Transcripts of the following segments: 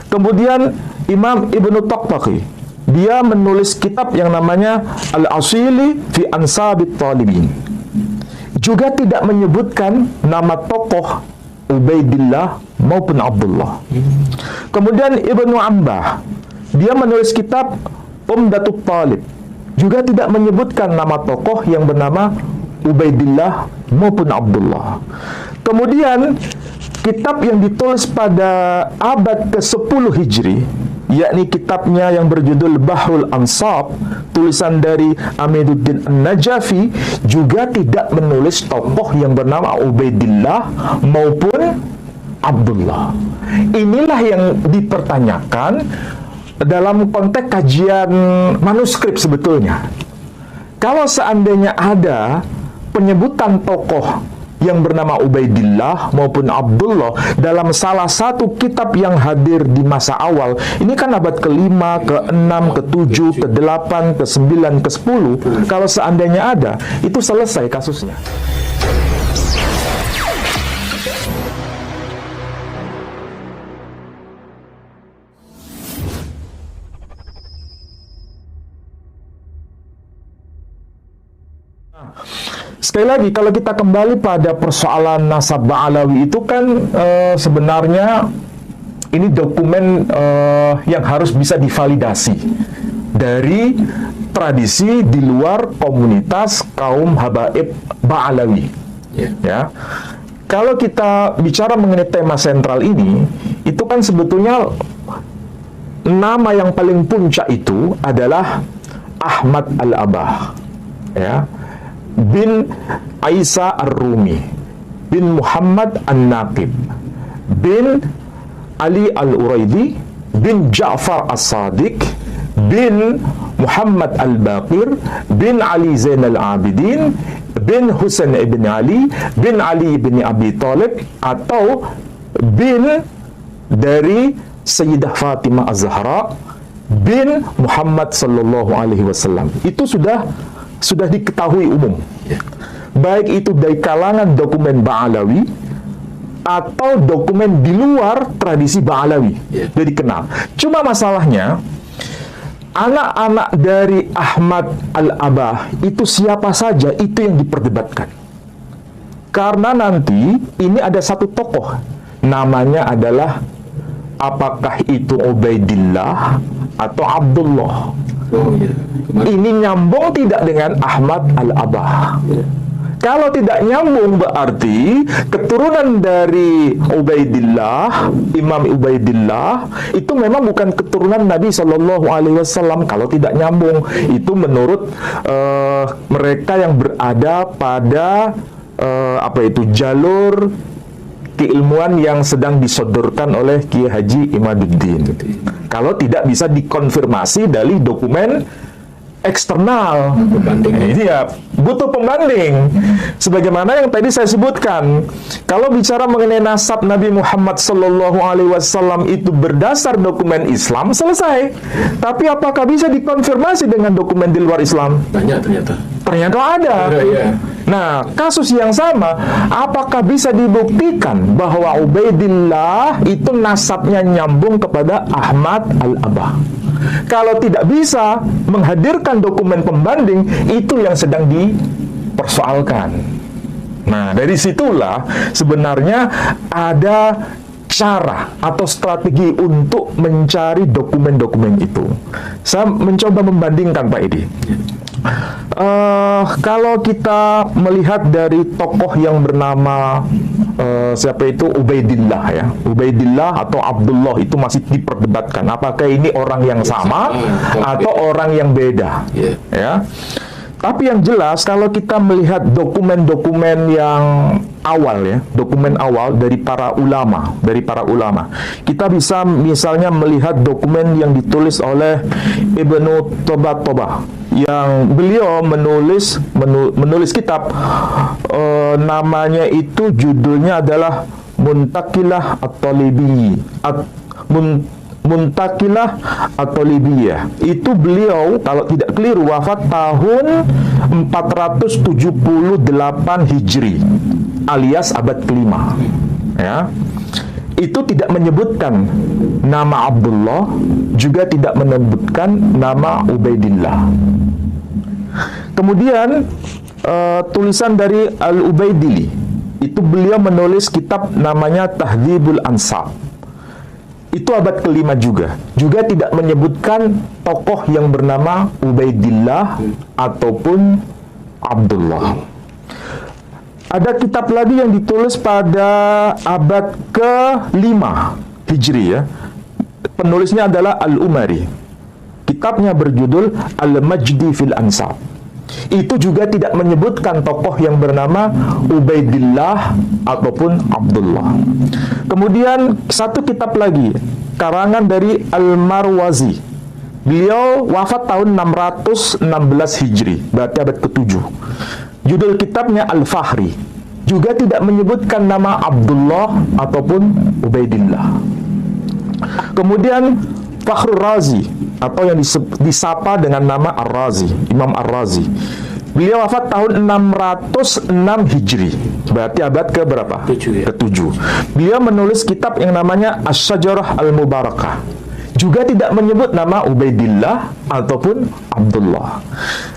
Kemudian Imam Ibnu Taqtaqi, dia menulis kitab yang namanya Al-Asili fi Ansabit Talibin. Juga tidak menyebutkan nama tokoh Ubaidillah maupun Abdullah. Kemudian Ibnu Ambah, dia menulis kitab Umdatut Talib, juga tidak menyebutkan nama tokoh yang bernama Ubaidillah maupun Abdullah. Kemudian kitab yang ditulis pada abad ke-10 Hijri, yakni kitabnya yang berjudul Bahrul Ansab, tulisan dari Amiduddin An-Najafi, juga tidak menulis tokoh yang bernama Ubaidillah maupun Abdullah. Inilah yang dipertanyakan dalam konteks kajian manuskrip sebetulnya. Kalau seandainya ada penyebutan tokoh yang bernama Ubaidillah maupun Abdullah dalam salah satu kitab yang hadir di masa awal, ini kan abad ke-5, ke-6, ke-7, ke-8, ke-9, ke-10, kalau seandainya ada, itu selesai kasusnya. Sekali lagi, kalau kita kembali pada persoalan nasab Ba'alawi itu kan sebenarnya ini dokumen yang harus bisa divalidasi dari tradisi di luar komunitas kaum habaib Ba'alawi. Ya. Kalau kita bicara mengenai tema sentral ini, itu kan sebetulnya nama yang paling puncak itu adalah Ahmad Al-Abah, ya, bin Isa Ar-Rumi, bin Muhammad An-Naqib, bin Ali Al-Uraidi, bin Ja'far As-Sadiq, bin Muhammad Al-Baqir, bin Ali Zainal Abidin, bin Husain ibn Ali, bin Ali ibn Abi Talib, atau bin dari Sayyidah Fatimah Az-Zahra, bin Muhammad sallallahu alaihi wasallam. Itu sudah diketahui umum, baik itu dari kalangan dokumen Ba'alawi atau dokumen di luar tradisi Ba'alawi, jadi dikenal. Cuma masalahnya, anak-anak dari Ahmad Al-Abah itu siapa saja, itu yang diperdebatkan. Karena nanti ini ada satu tokoh, namanya adalah apakah itu Ubaidillah atau Abdullah. Ini nyambung tidak dengan Ahmad Al-Abah? Kalau tidak nyambung, berarti keturunan dari Ubaidillah, Imam Ubaidillah, itu memang bukan keturunan Nabi Shallallahu Alaihi Wasallam. Kalau tidak nyambung, itu menurut mereka yang berada pada jalur keilmuan yang sedang disodorkan oleh Kiai Haji Imaduddin. Kalau tidak bisa dikonfirmasi dari dokumen eksternal, ini ya butuh pembanding. Sebagaimana yang tadi saya sebutkan, kalau bicara mengenai nasab Nabi Muhammad Sallallahu Alaihi Wasallam itu berdasar dokumen Islam, selesai. Tapi apakah bisa dikonfirmasi dengan dokumen di luar Islam? Ternyata ada. Nah, kasus yang sama, apakah bisa dibuktikan bahwa Ubaidillah itu nasabnya nyambung kepada Ahmad Al-Abah? Kalau tidak bisa menghadirkan dokumen pembanding, itu yang sedang dipersoalkan. Nah, dari situlah sebenarnya ada cara atau strategi untuk mencari dokumen-dokumen itu. Saya mencoba membandingkan, Pak Edi. Kalau kita melihat dari tokoh yang bernama siapa itu Ubaidillah, ya, Ubaidillah atau Abdullah, itu masih diperdebatkan apakah ini orang yang sama atau orang yang beda, ya. Tapi yang jelas kalau kita melihat dokumen-dokumen yang awal, ya, dokumen awal dari para ulama, kita bisa misalnya melihat dokumen yang ditulis oleh Ibnu Tobatobah, yang beliau menulis kitab, namanya itu judulnya adalah Muntakilah Muntakilah At-Talibiyah. Itu beliau, kalau tidak keliru, wafat tahun 478 Hijri, alias abad ke-5, ya. itu tidak menyebutkan nama Abdullah, juga tidak menyebutkan nama Ubaidillah. Kemudian tulisan dari Al-Ubaidili, itu beliau menulis kitab namanya Tahdzibul Ansab. Itu abad kelima juga tidak menyebutkan tokoh yang bernama Ubaidillah ataupun Abdullah. Ada kitab lagi yang ditulis pada abad ke-5 Hijri ya. Penulisnya adalah Al-Umari. Kitabnya berjudul Al-Majdi fil Ansab. Itu juga tidak menyebutkan tokoh yang bernama Ubaidillah ataupun Abdullah. Kemudian satu kitab lagi, karangan dari Al-Marwazi. Beliau wafat tahun 616 Hijri, berarti abad ke-7. Judul kitabnya Al-Fahri. Juga tidak menyebutkan nama Abdullah ataupun Ubaidillah. Kemudian Fakhrur Razi, atau yang disapa dengan nama Ar-Razi, Imam Ar-Razi. Beliau wafat tahun 606 Hijri, berarti abad ke berapa? Ke-7. Beliau menulis kitab yang namanya Asy-Syajarah Al-Mubarakah. Juga tidak menyebut nama Ubaidillah ataupun Abdullah.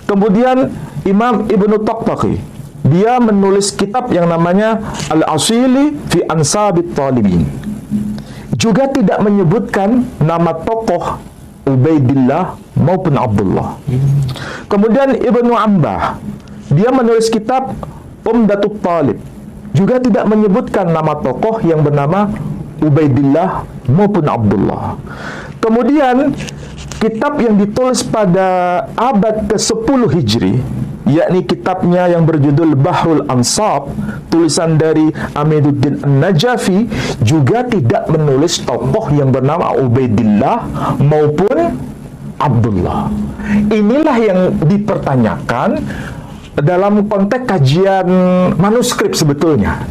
Kemudian Imam Ibnu Taqtaqi, dia menulis kitab yang namanya Al-Asili fi Ansabit Talibin. Juga tidak menyebutkan nama tokoh Ubaidillah maupun Abdullah. Kemudian Ibnu Ambah, dia menulis kitab Umdatut Talib. Juga tidak menyebutkan nama tokoh yang bernama Ubaidillah maupun Abdullah. Kemudian kitab yang ditulis pada abad ke-10 Hijri, yakni kitabnya yang berjudul Bahrul Ansab, tulisan dari Amiduddin An-Najafi, juga tidak menulis tokoh yang bernama Ubaidillah maupun Abdullah. Inilah yang dipertanyakan dalam konteks kajian manuskrip sebetulnya.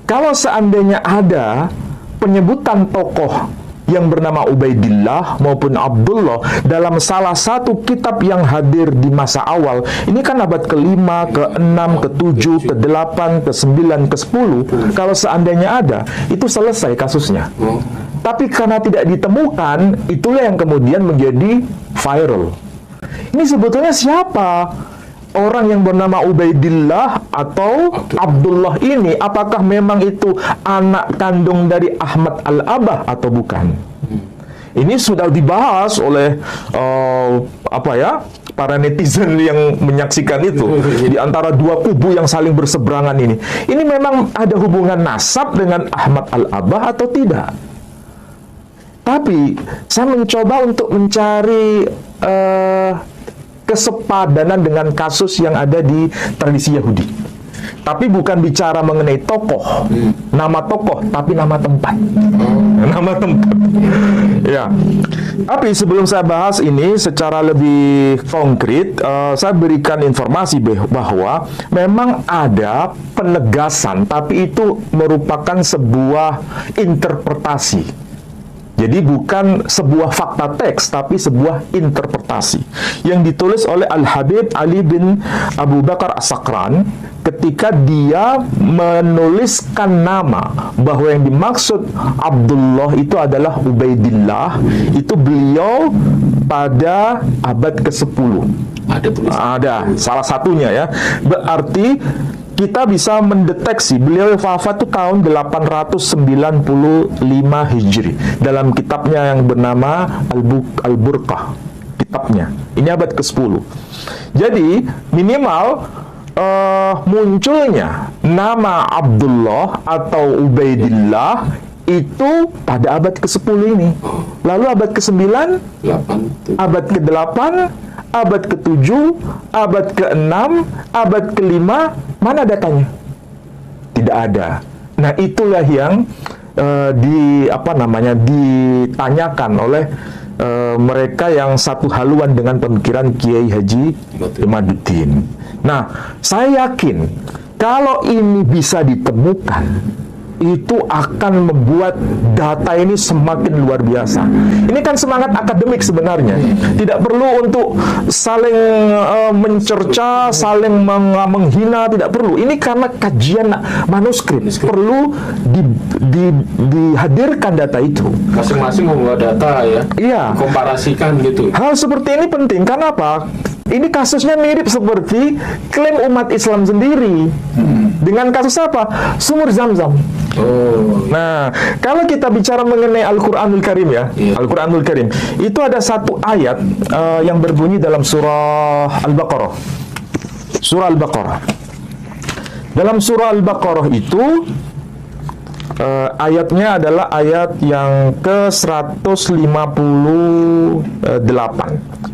Kalau seandainya ada penyebutan tokoh yang bernama Ubaidillah maupun Abdullah dalam salah satu kitab yang hadir di masa awal, ini kan abad ke-5, ke-6, ke-7, ke-8, ke-9, ke-10, kalau seandainya ada, itu selesai kasusnya. Tapi karena tidak ditemukan, itulah yang kemudian menjadi viral. Ini sebetulnya siapa orang yang bernama Ubaidillah atau Abdullah ini? Apakah memang itu anak kandung dari Ahmad Al-Abah atau bukan? Ini sudah dibahas oleh para netizen yang menyaksikan itu di antara dua kubu yang saling berseberangan ini. Ini memang ada hubungan nasab dengan Ahmad Al-Abah atau tidak? Tapi saya mencoba untuk mencari kesepadanan dengan kasus yang ada di tradisi Yahudi. Tapi bukan bicara mengenai tokoh, nama tokoh, tapi nama tempat. Nama tempat. Ya. Tapi sebelum saya bahas ini secara lebih konkret, saya berikan informasi bahwa memang ada penegasan, tapi itu merupakan sebuah interpretasi. Jadi bukan sebuah fakta teks, tapi sebuah interpretasi yang ditulis oleh Al-Habib Ali bin Abu Bakar As-Sakran ketika dia menuliskan nama bahwa yang dimaksud Abdullah itu adalah Ubaidillah. Itu beliau pada abad ke-10. Ada salah satunya ya. Berarti kita bisa mendeteksi beliau wafat itu tahun 895 Hijri dalam kitabnya yang bernama Al-Burqah, kitabnya. Ini abad ke-10. Jadi minimal munculnya nama Abdullah atau Ubaidillah itu pada abad ke-10 ini. Lalu abad ke-9, abad ke-8, abad ke-7, abad ke-6, abad ke-5, mana datanya? Tidak ada. Nah, itulah yang ditanyakan oleh mereka yang satu haluan dengan pemikiran Kiai Haji Imaduddin. Nah, saya yakin kalau ini bisa ditemukan, itu akan membuat data ini semakin luar biasa. Ini kan semangat akademik sebenarnya. Tidak perlu untuk saling mencerca, saling menghina, tidak perlu. Ini karena kajian manuskrip. Perlu dihadirkan data itu. Masing-masing membawa data ya. Iya. Komparasikan gitu. Hal seperti ini penting. Karena apa? Ini kasusnya mirip seperti klaim umat Islam sendiri. Dengan kasus apa? Sumur Zam-Zam. Oh. Nah, kalau kita bicara mengenai Al-Quranul Karim ya, Al-Quranul Karim, itu ada satu ayat yang berbunyi dalam surah Al-Baqarah. Surah Al-Baqarah. Dalam surah Al-Baqarah itu, ayatnya adalah ayat yang ke-158.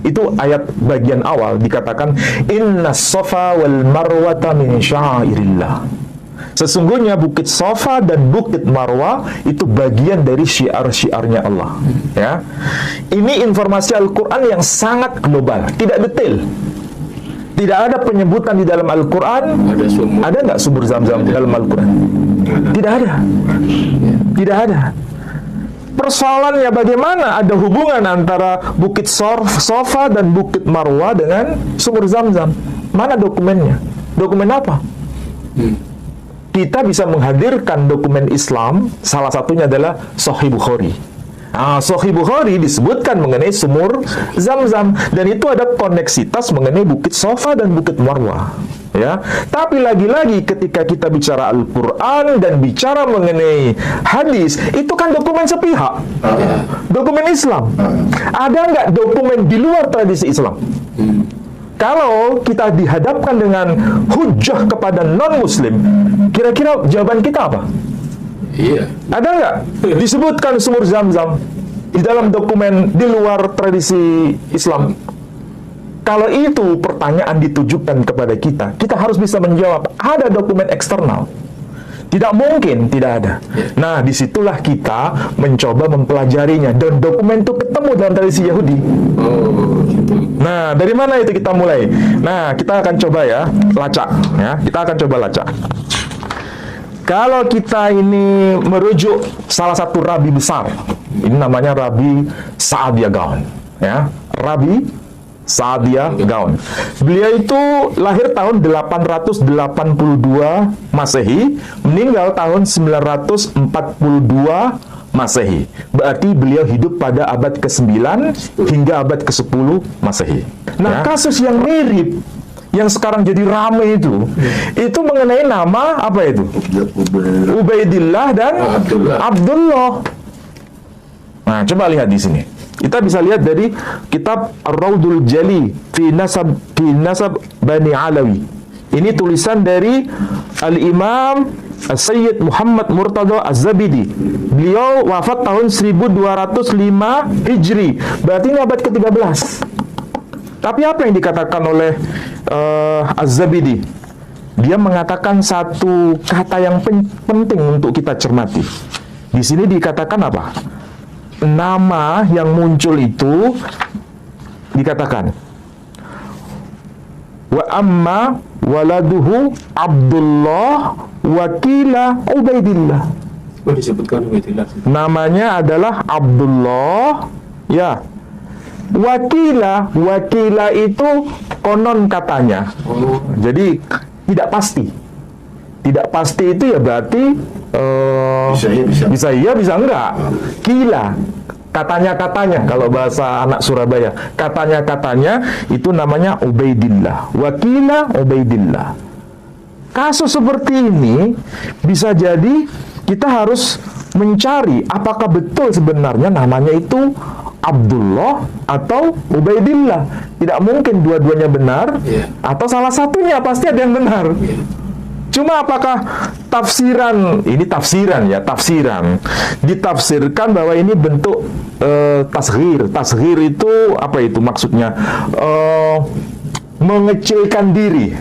Itu ayat bagian awal dikatakan Inna Safa wal Marwata min sya'airillah. Sesungguhnya Bukit Safa dan Bukit Marwah itu bagian dari syiar-syiarnya Allah. Ya, ini informasi Al-Quran yang sangat global, tidak detail. Tidak ada penyebutan di dalam Al-Quran. Ada nggak sumur Zam-Zam di dalam Al-Quran? Tidak ada. Tidak ada. Persoalannya bagaimana ada hubungan antara Bukit Safa dan Bukit Marwah dengan sumur Zam-Zam? Mana dokumennya? Dokumen apa? Kita bisa menghadirkan dokumen Islam, salah satunya adalah Sahih Bukhari. Sahih Bukhari disebutkan mengenai sumur Zam-Zam, dan itu ada koneksitas mengenai Bukit Safa dan Bukit Marwah. Ya, tapi lagi-lagi ketika kita bicara Al-Quran dan bicara mengenai hadis, itu kan dokumen sepihak, dokumen Islam. Ada nggak dokumen di luar tradisi Islam? Kalau kita dihadapkan dengan hujah kepada non-Muslim, kira-kira jawaban kita apa? Iya. Ada nggak disebutkan sumur Zam-Zam di dalam dokumen di luar tradisi Islam? Kalau itu pertanyaan ditujukan kepada kita, kita harus bisa menjawab, ada dokumen eksternal. Tidak mungkin tidak ada. Nah, disitulah kita mencoba mempelajarinya, dan dokumen itu ketemu dalam tradisi Yahudi. Oh, gitu. Nah, dari mana itu kita mulai? Nah, kita akan coba ya, lacak. Ya, kita akan coba lacak. Kalau kita ini merujuk salah satu rabi besar, ini namanya Rabi Sa'adiyah Gaon. Ya, Rabi Sa'adiyah Gaon. Beliau itu lahir tahun 882 Masehi, meninggal tahun 942 Masehi. Berarti beliau hidup pada abad ke-9 hingga abad ke-10 Masehi. Nah, kasus yang mirip yang sekarang jadi ramai itu mengenai nama apa itu? Ubaidillah dan Abdullah. Nah, coba lihat di sini. Kita bisa lihat dari kitab Ar-Raudul Jali fi nasab Bani Alawi. Ini tulisan dari Al-Imam Sayyid Muhammad Murtada Az-Zabidi. Beliau wafat tahun 1205 Hijri. Berarti ini abad ke-13. Tapi apa yang dikatakan oleh Az-Zabidi? Dia mengatakan satu kata yang penting untuk kita cermati. Di sini dikatakan apa? Nama yang muncul itu dikatakan wa amma waladuhu Abdullah wakila Ubaidillah. Oh, disebutkan Ubaidillah. Namanya adalah Abdullah, ya. Wakila itu konon katanya. Jadi tidak pasti. Tidak pasti itu ya berarti bisa iya, bisa enggak. Kila, katanya kalau bahasa anak Surabaya, katanya itu namanya Ubaidillah. Wakila Ubaidillah. Kasus seperti ini bisa jadi kita harus mencari apakah betul sebenarnya namanya itu Abdullah atau Ubaidillah. Tidak mungkin dua-duanya benar, atau salah satunya pasti ada yang benar. Cuma apakah tafsiran, ini tafsiran ya, ditafsirkan bahwa ini bentuk tasghir. Tasghir itu apa itu maksudnya? Mengecilkan diri,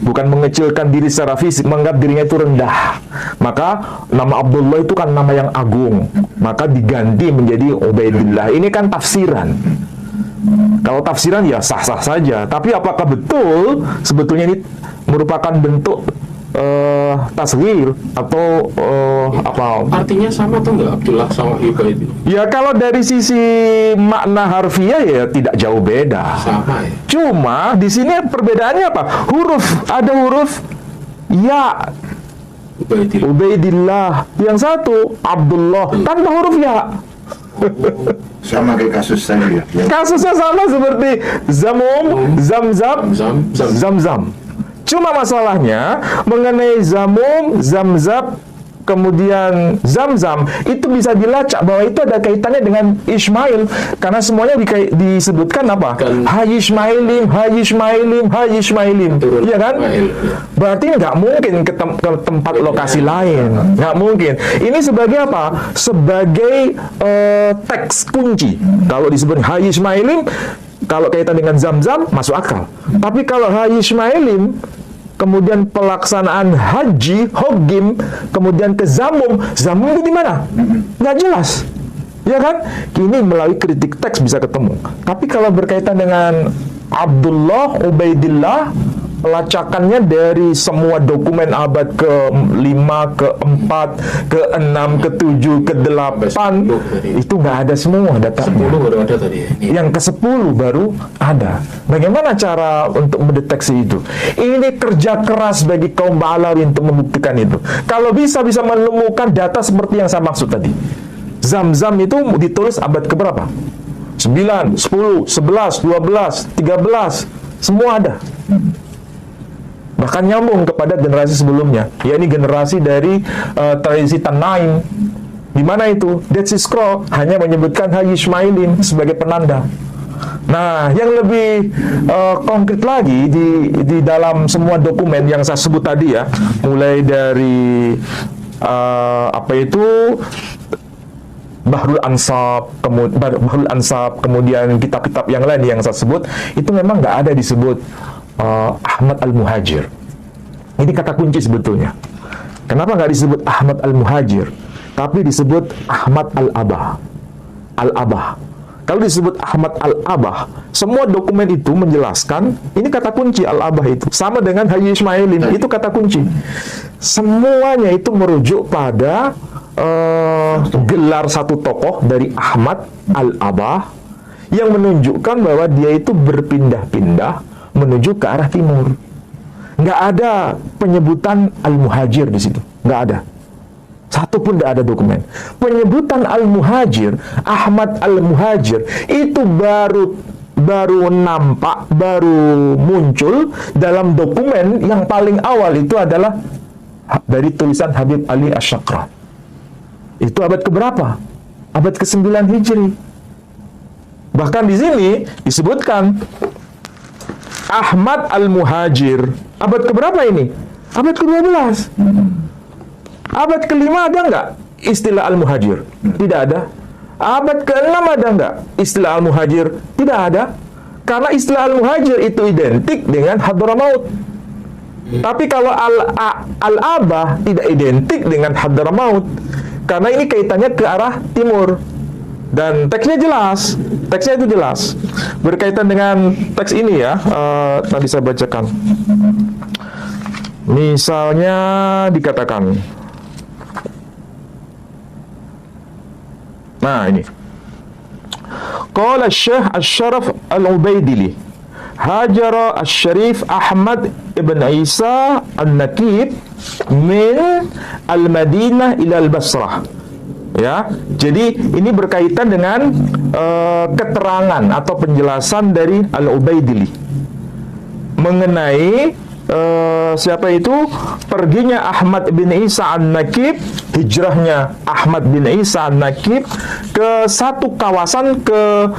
bukan mengecilkan diri secara fisik, menganggap dirinya itu rendah. Maka nama Abdullah itu kan nama yang agung, maka diganti menjadi Ubaidillah. Ini kan tafsiran. Kalau tafsiran ya sah-sah saja, tapi apakah betul sebetulnya ini merupakan bentuk tasghir atau apa? Artinya sama tuh nggak Abdullah sama Ubaidillah? Ya kalau dari sisi makna harfiah ya tidak jauh beda. Sama ya. Cuma di sini perbedaannya apa? Huruf, ada huruf ya Ubaidillah. Ubaidillah, yang satu Abdullah tanpa huruf ya. Sama kayak kasus tadi ya. Kasusnya sama seperti zamum, zamzam, zamzam. Cuma masalahnya mengenai zamum, zamzam, kemudian zamzam itu bisa dilacak bahwa itu ada kaitannya dengan Ismail karena semuanya disebutkan apa? Hai Ismailim, hai Ismailim, hai Ismailim, iya kan? Berarti nggak mungkin ke tempat lokasi lain, nggak mungkin. Ini sebagai apa? Sebagai teks kunci. Kalau disebut hai Ismailim, kalau kaitan dengan zamzam masuk akal. Tapi kalau hai Ismailim kemudian pelaksanaan haji, hogim, kemudian ke zamum itu di mana? Nggak jelas, ya kan? Ini melalui kritik teks bisa ketemu. Tapi kalau berkaitan dengan Abdullah, Ubaidillah, pelacakannya dari semua dokumen abad ke-5, ke-4, ke-6, ke-7, ke-8 itu nggak ada semua datanya. 10 baru ada tadi ya. Yang ke-10 baru ada. Bagaimana cara untuk mendeteksi itu? Ini kerja keras bagi kaum Ba'alawi untuk membuktikan itu. Kalau bisa menemukan data seperti yang saya maksud tadi. Zam-zam itu ditulis abad keberapa? 9, 10, 11, 12, 13, semua ada. Bahkan nyambung kepada generasi sebelumnya, yakni generasi dari tradisi Tanaim. Di mana itu? Dead Sea Scroll hanya menyebutkan Haji Ismailim sebagai penanda. Nah, yang lebih konkret lagi di dalam semua dokumen yang saya sebut tadi ya, mulai dari Bahrul Ansab, kemudian kitab-kitab yang lain yang saya sebut, itu memang nggak ada disebut Ahmad Al-Muhajir. Ini kata kunci sebetulnya. Kenapa nggak disebut Ahmad Al-Muhajir, tapi disebut Ahmad Al-Abah? Al-Abah. Kalau disebut Ahmad Al-Abah, semua dokumen itu menjelaskan, ini kata kunci Al-Abah itu. Sama dengan Haji Ismailin, itu kata kunci. Semuanya itu merujuk pada gelar satu tokoh dari Ahmad Al-Abah yang menunjukkan bahwa dia itu berpindah-pindah menuju ke arah timur. Nggak ada penyebutan Al-Muhajir di situ. Nggak ada. Satu pun nggak ada dokumen. Penyebutan Al-Muhajir, Ahmad Al-Muhajir, itu baru nampak, baru muncul dalam dokumen yang paling awal itu adalah dari tulisan Habib Ali Asy-Syaqra. Itu abad keberapa? Abad ke-9 Hijri. Bahkan di sini disebutkan Ahmad Al-Muhajir. Abad keberapa ini? Abad ke-12. Abad ke-5 ada nggak istilah Al-Muhajir? Tidak ada. Abad ke-6 ada nggak istilah Al-Muhajir? Tidak ada. Karena istilah Al-Muhajir itu identik dengan Hadramaut. Tapi kalau Al-Abah tidak identik dengan Hadramaut. Karena ini kaitannya ke arah timur. Dan teksnya jelas. Teksnya itu jelas. Berkaitan dengan teks ini ya, tadi saya bacakan. Misalnya dikatakan, nah ini, qala Syekh Asy-Syaraf Al-Ubaidili hajara Asy-Syarif Ahmad ibn Isa An-Nakib min Al-Madinah ila Al-Basrah. Ya, jadi ini berkaitan dengan keterangan atau penjelasan dari Al-Ubaidili mengenai siapa itu perginya Ahmad bin Isa An-Nakib, hijrahnya Ahmad bin Isa An-Nakib ke satu kawasan, ke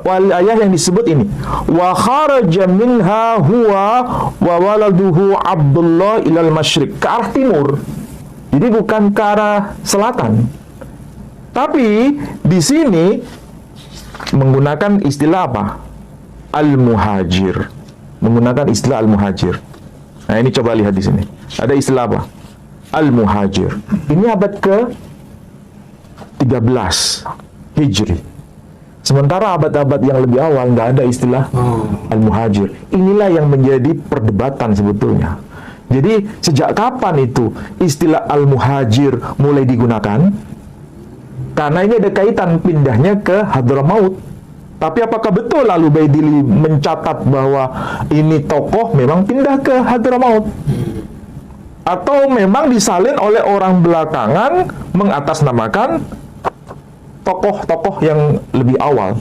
wilayah yang disebut ini, wa kharaja minha huwa wa waladuhu Abdullah ilal masyriq, ke arah timur. Jadi bukan ke arah selatan. Tapi di sini menggunakan istilah apa? Al-Muhajir. Menggunakan istilah Al-Muhajir. Nah, ini coba lihat di sini. Ada istilah apa? Al-Muhajir. Ini abad ke-13 Hijri. Sementara abad-abad yang lebih awal nggak ada istilah Al-Muhajir. Inilah yang menjadi perdebatan sebetulnya. Jadi sejak kapan itu istilah al-muhajir mulai digunakan? Karena ini ada kaitan pindahnya ke Hadramaut. Tapi apakah betul lalu Baidili mencatat bahwa ini tokoh memang pindah ke Hadramaut? Atau memang disalin oleh orang belakangan mengatasnamakan tokoh-tokoh yang lebih awal?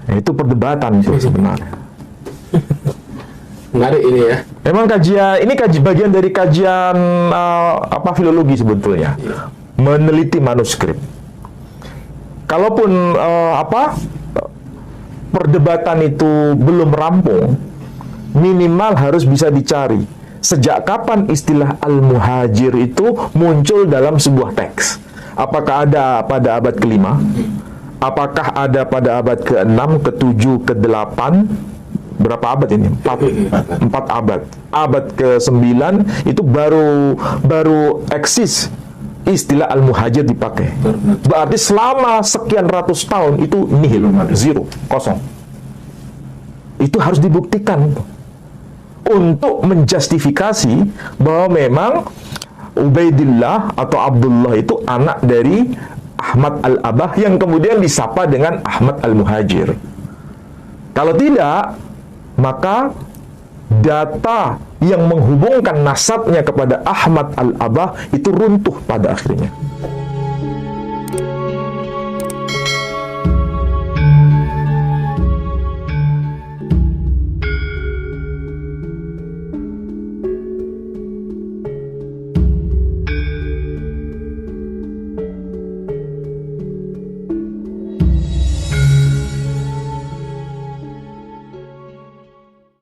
Nah, itu perdebatan itu sebenarnya. Menarik ini ya. Memang bagian dari kajian filologi sebetulnya. Meneliti manuskrip. Kalaupun perdebatan itu belum rampung, minimal harus bisa dicari sejak kapan istilah al-muhajir itu muncul dalam sebuah teks. Apakah ada pada abad ke-5? Apakah ada pada abad ke-6, ke-7, ke-8? Berapa abad ini? 4 abad. Abad ke-9 itu baru eksis istilah al-muhajir dipakai. Berarti selama sekian ratus tahun itu nihil, zero, kosong. Itu harus dibuktikan untuk menjustifikasi bahwa memang Ubaidillah atau Abdullah itu anak dari Ahmad al-Abah yang kemudian disapa dengan Ahmad al-Muhajir. Kalau tidak, maka data yang menghubungkan nasabnya kepada Ahmad al-Abah itu runtuh pada akhirnya.